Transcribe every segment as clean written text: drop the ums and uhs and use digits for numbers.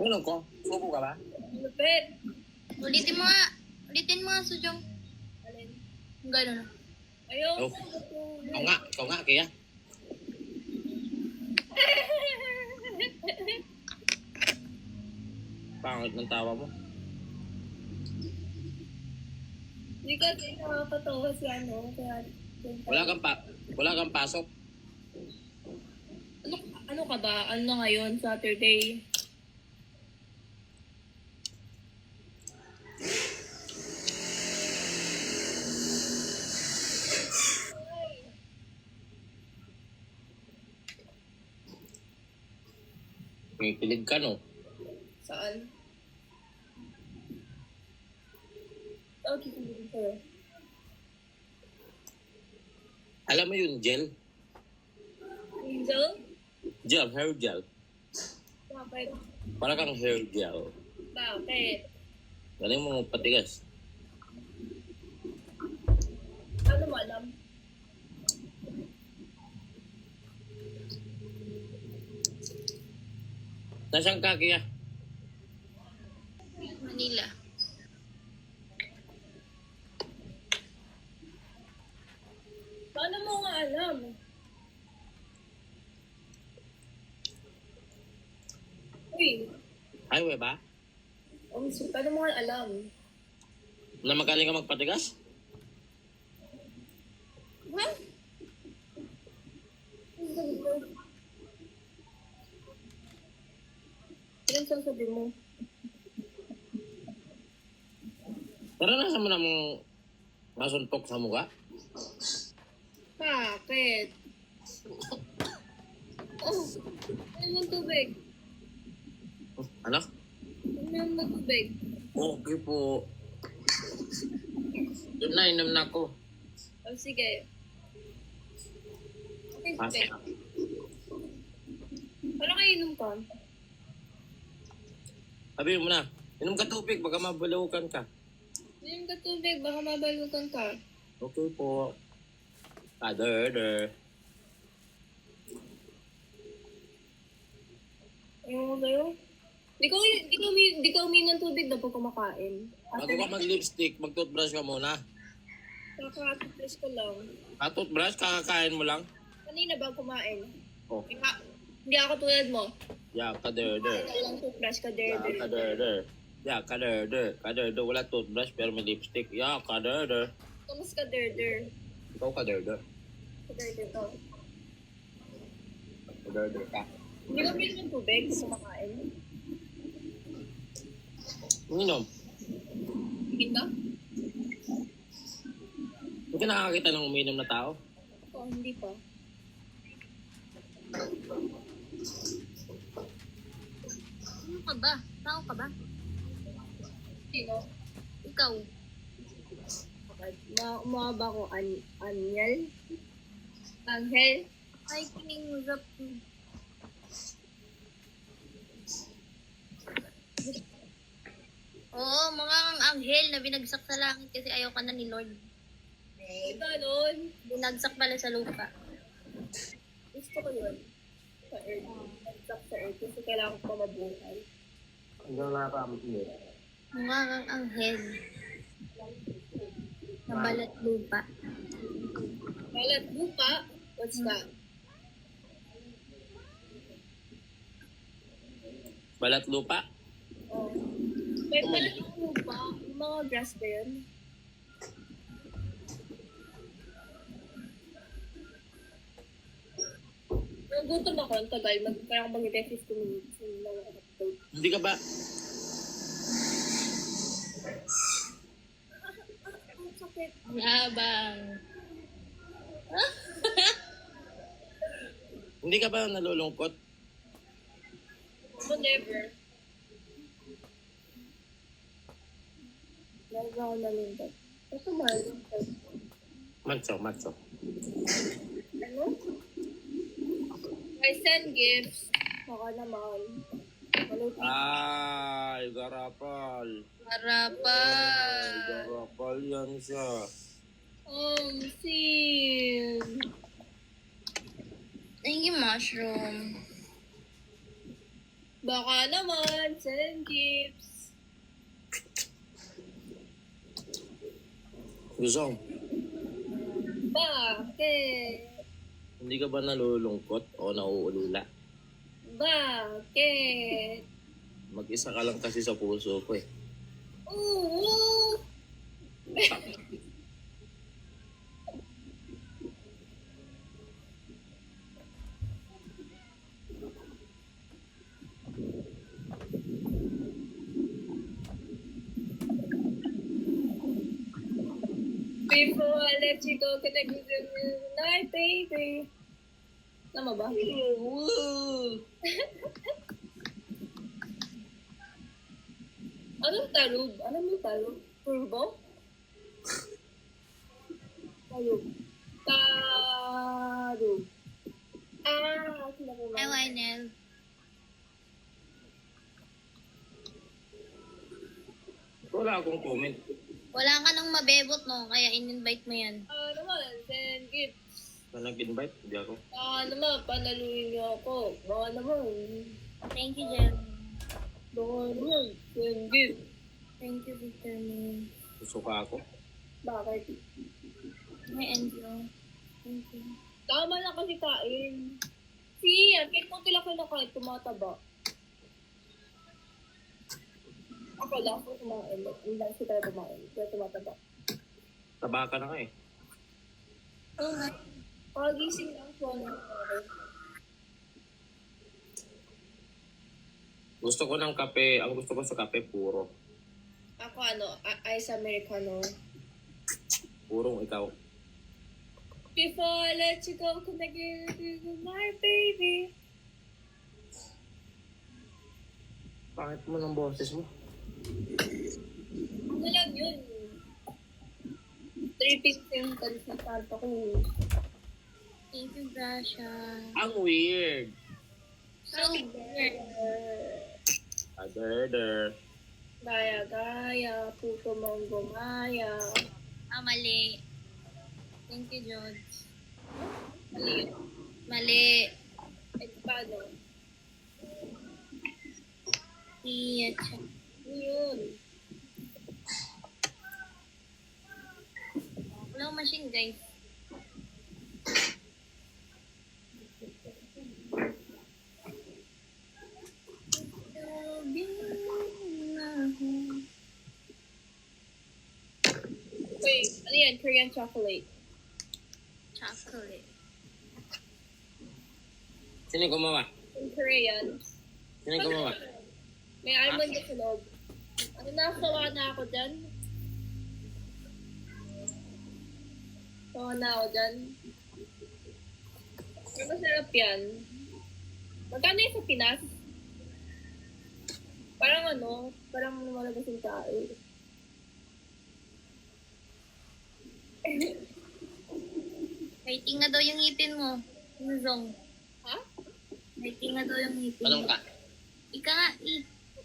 Ano ko? Subo ka ba? Lupit. Ulitin mo nga. Ulitin mo nga, Sujong. Alin? Gano'n. Ayaw. Oh. Ikaw nga, kaya. Pangit ng tawa mo. Hindi ka nakakatawa si ano. Kaya, Wala kang pasok. ano ka ba? Ano na ngayon? Saturday? May kilig ka, no? Saan? Oh, kikiligin sa'yo. Alam mo yung gel? Angel? Gel, hair gel. Bakit? Para kang hair gel. Bakit? Galing mo patigas. Ano mo alam? Nasaan ka, kaya? Manila. Paano mo nga alam? Uy, Highway ba? paano mo nga alam? Na magaling ka magpatigas? Ha? Ano sabi mo? Ano sabi mo? Naranasan mo na mong masuntok sa mukha? Bakit? Oh, ano yung tubig? Ano? Ano yung tubig? Okay po. Doon na, inom na ako. Oh, sige. Okay, Pasa. tubig. Paano kayo inom ka? Sabihin mo na, inom ka tubig, baka mabalukan ka. Inom ka tubig, baka mabalutan ka. Okay po. Kader. Ayaw mo sa'yo? Di ka uminom ng tubig na po kumakain. Bago ka mag-lipstick, mag-toothbrush ka muna. Kaka-toothbrush ko lang. Toothbrush, kakakain mo lang. Kanina ba kumain? Oh, Hindi ako tulad mo. yeah, kader. Kaya lang toothbrush ka, Yeah, kader. Yeah, kader. Wala toothbrush pero may lipstick. Yeah, kader. Kamus ka, der. Ikaw kader. Ka to. Kader ka. Hindi ka uminom ng tubig sa kumakain. Inom. Kita? Hindi ka nakakita ng uminom na tao? Oo, hindi pa. Ano ka ba? Tao ka ba? Sino? Ikaw. Okay. Mga ba ko Anyel? Angel? Ay, kining rap. Oo, mga kang anghel na binagsak sa langit kasi ayaw ka na ni Lord. Ito nun. Binagsak pala sa lupa. Gusto ko yun. Sa earth. Nagsak sa earth. Kasi kailangan ko pa mabuhay. Hanggang nakakaamot mo. Mga kang anghel na balat lupa. Balat lupa? What's that? Balat lupa? Oh. May balat lupa. Yung mga grass ba yun? Nagutom ako ang tagal. Kaya ako mag-10 15 minutes. Yung mga episode. Hindi ka ba? Ang sakit. Yabang. Hindi ka ba nalulungkot? Ako never. Never ako nalungkot. Ito malungkot. Matso. Ano? I send gifts. Baka naman. Malungkot. Ay, garapal. Harapan. Garapal yan siya. Sim. Thank you, mushroom. Baka naman, send gifts. Gusong, Bakit? hindi ka ba nalulungkot o nauulila? Bakit? Mag-isa ka lang kasi sa puso ko eh. Oo! Before I let you go, can I give you a night, baby? Tama ba? Anong talog? Anong may talog? Turbo? Talog. Talog. Sila ko Ay, Wynel. Wala akong comment. Wala ka nang mabebot, no? Kaya in-invite mo yan. Naman, send gifts. Na nag-invite, hindi ako. Naman, panaluin niyo ako. Baka naman. Thank you, Jem. Baka naman, send gifts. Thank you, Victor May. Gusto ka ako. Bakit? May Angel. Thank you. Tama lang kasi kain. Siya, kahit kung tila ka na kahit tumataba. Ako lang ako kumain. Hindi lang sila kumain. Kaya tumataba. Taba ka na nga eh. Oo nga. Pagising lang po. Gusto ko ng kape. Ang gusto ko sa kape, puro. Ako ice americano. Purong ikaw. Before I let you go, can I give you my baby? Pangit mo ng boses mo. Ano lang yun? 3:15 sa kanto ko. Thank you, Gracia. Ang weird. So weird. Other. Gaya-gaya, puto mong gumaya. Mali. Thank you, George. Mali yun. Mali. Paano? Iya, Ano yun? Wala akong machine, guys. Wait, ano yan? Korean chocolate. Chocolate. Sino yung gumawa? In Korean. Sino yung gumawa? May almond na sa loob. Ano nasawa na ako dyan? Sawa na ako dyan. Ano masarap yan? Magkano yung sa Pinas? Parang lumalabas yung tao. Waiting na daw yung ngipin mo. Zong. Ha? Waiting na daw yung ngipin Anong mo. ka? Ika nga,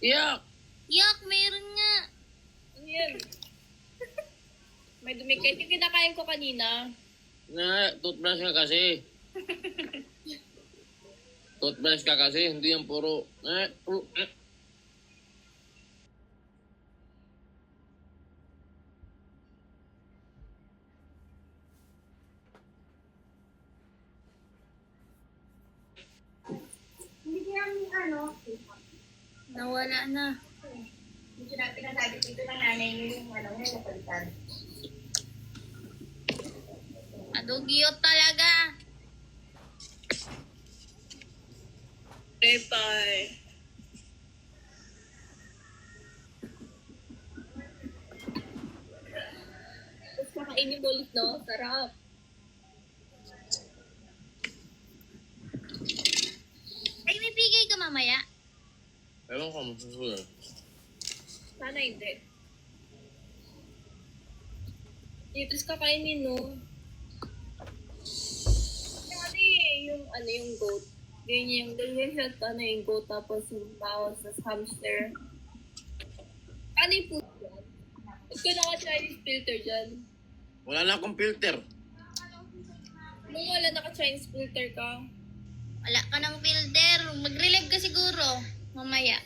Iyak! Yak, meron nga. Ano yan? May dumikit yung kinakain ko kanina. Na, toothbrush ka kasi. Toothbrush ka kasi, hindi yan puro. Hindi kaya Nawala na. Hindi na pinasabi dito ng nanay niyo yung ngayon napalitan. Adugiyot talaga. Bye-bye. Tapos kakainin mo ulit, no? Sarap. Ay, may bigay ka mamaya. Ewan ko, masusunod. Sana hindi. Tapos kakainin, no? Kasi yung goat. Ganyan siya, yung goat, tapos yung mouse, tapos hamster. Ano yung food yan? Ba't ko naka-Chinese filter dyan? Wala na akong filter. Nung wala naka-Chinese filter ka, Wala ka ng filter. Mag-relieve ka siguro. Mamaya.